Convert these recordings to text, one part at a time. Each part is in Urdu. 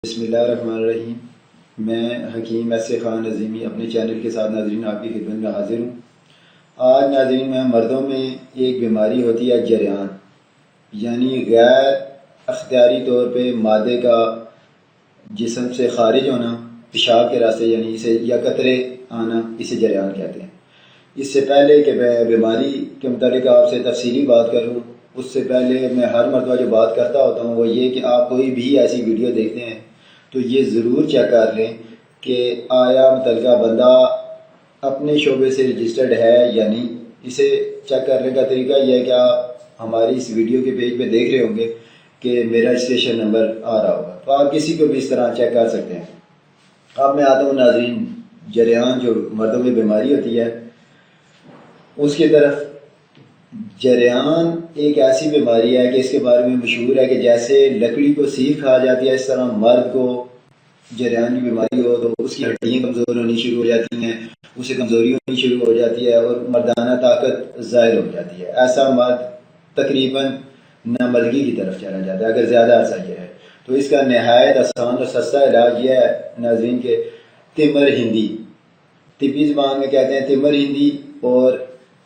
بسم اللہ الرحمن الرحیم۔ میں حکیم ایس خان عظیمی اپنے چینل کے ساتھ ناظرین آپ کی خدمت میں حاضر ہوں۔ آج ناظرین میں مردوں میں ایک بیماری ہوتی ہے جریان، یعنی غیر اختیاری طور پہ مادے کا جسم سے خارج ہونا پیشاب کے راستے، یعنی اسے یا قطرے آنا، اسے جریان کہتے ہیں۔ اس سے پہلے کہ میں بیماری کے متعلق آپ سے تفصیلی بات کروں، اس سے پہلے میں ہر مرتبہ جو بات کرتا ہوتا ہوں وہ یہ کہ آپ کوئی بھی ایسی ویڈیو دیکھتے ہیں تو یہ ضرور چیک کر لیں کہ آیا متعلقہ بندہ اپنے شعبے سے رجسٹرڈ ہے یا نہیں۔ اسے چیک کرنے کا طریقہ یہ ہے کہ آپ ہماری اس ویڈیو کے پیج پہ دیکھ رہے ہوں گے کہ میرا رجسٹریشن نمبر آ رہا ہوگا، تو آپ کسی کو بھی اس طرح چیک کر سکتے ہیں۔ اب میں آتا ہوں ناظرین جریان جو مردوں میں بیماری ہوتی ہے اس کی طرف۔ جریان ایک ایسی بیماری ہے کہ اس کے بارے میں مشہور ہے کہ جیسے لکڑی کو سیخ کھا جاتی ہے، اس طرح مرد کو جریان کی بیماری ہو تو اس کی ہڈیاں کمزور ہونی شروع ہو جاتی ہیں، اسے کمزوری ہونی شروع ہو جاتی ہے اور مردانہ طاقت ظاہر ہو جاتی ہے۔ ایسا مرد تقریباً نامردگی کی طرف چلا جاتا ہے اگر زیادہ عرصہ یہ ہے۔ تو اس کا نہایت آسان اور سستا علاج یہ ہے ناظرین کہ تمر ہندی، طبی زبان میں کہتے ہیں تمر ہندی، اور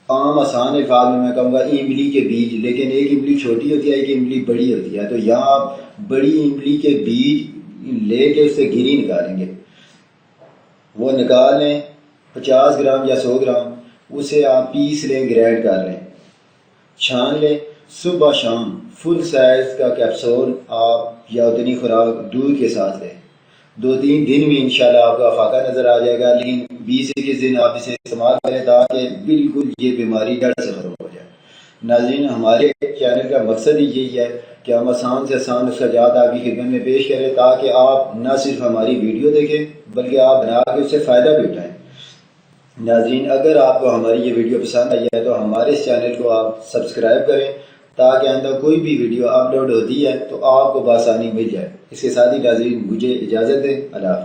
عام آسان الفاظ میں کہوں گا املی کے بیج، لیکن ایک املی چھوٹی ہوتی ہے ایک املی بڑی ہوتی ہے، تو یہاں آپ بڑی املی کے بیج لے کے اس سے گری نکالیں گے، وہ نکال لیں 50 گرام یا 100 گرام، اسے آپ پیس لیں، گرینڈ کر لیں، چھان لیں، صبح شام فل سائز کا کیپسول آپ یا اتنی خوراک دودھ کے ساتھ لیں۔ 2-3 دن میں انشاءاللہ آپ کا افاقہ نظر آ جائے گا، لیکن 20-21 دن آپ اسے استعمال کریں تاکہ بالکل یہ بیماری جڑ سے ختم ہو جائے۔ ناظرین ہمارے چینل کا مقصد ہی یہی ہے کہ ہم آسان سے آسان نسخجات آپ کی خدمت میں پیش کریں تاکہ آپ نہ صرف ہماری ویڈیو دیکھیں بلکہ آپ بنا کے اس سے فائدہ بھی اٹھائیں۔ ناظرین اگر آپ کو ہماری یہ ویڈیو پسند آئی ہے تو ہمارے اس چینل کو آپ سبسکرائب کریں تاکہ آئندہ کوئی بھی ویڈیو اپلوڈ ہوتی ہے تو آپ کو بآسانی مل جائے۔ اس کے ساتھ ہی ناظرین مجھے اجازت دیں، اللہ حافظ۔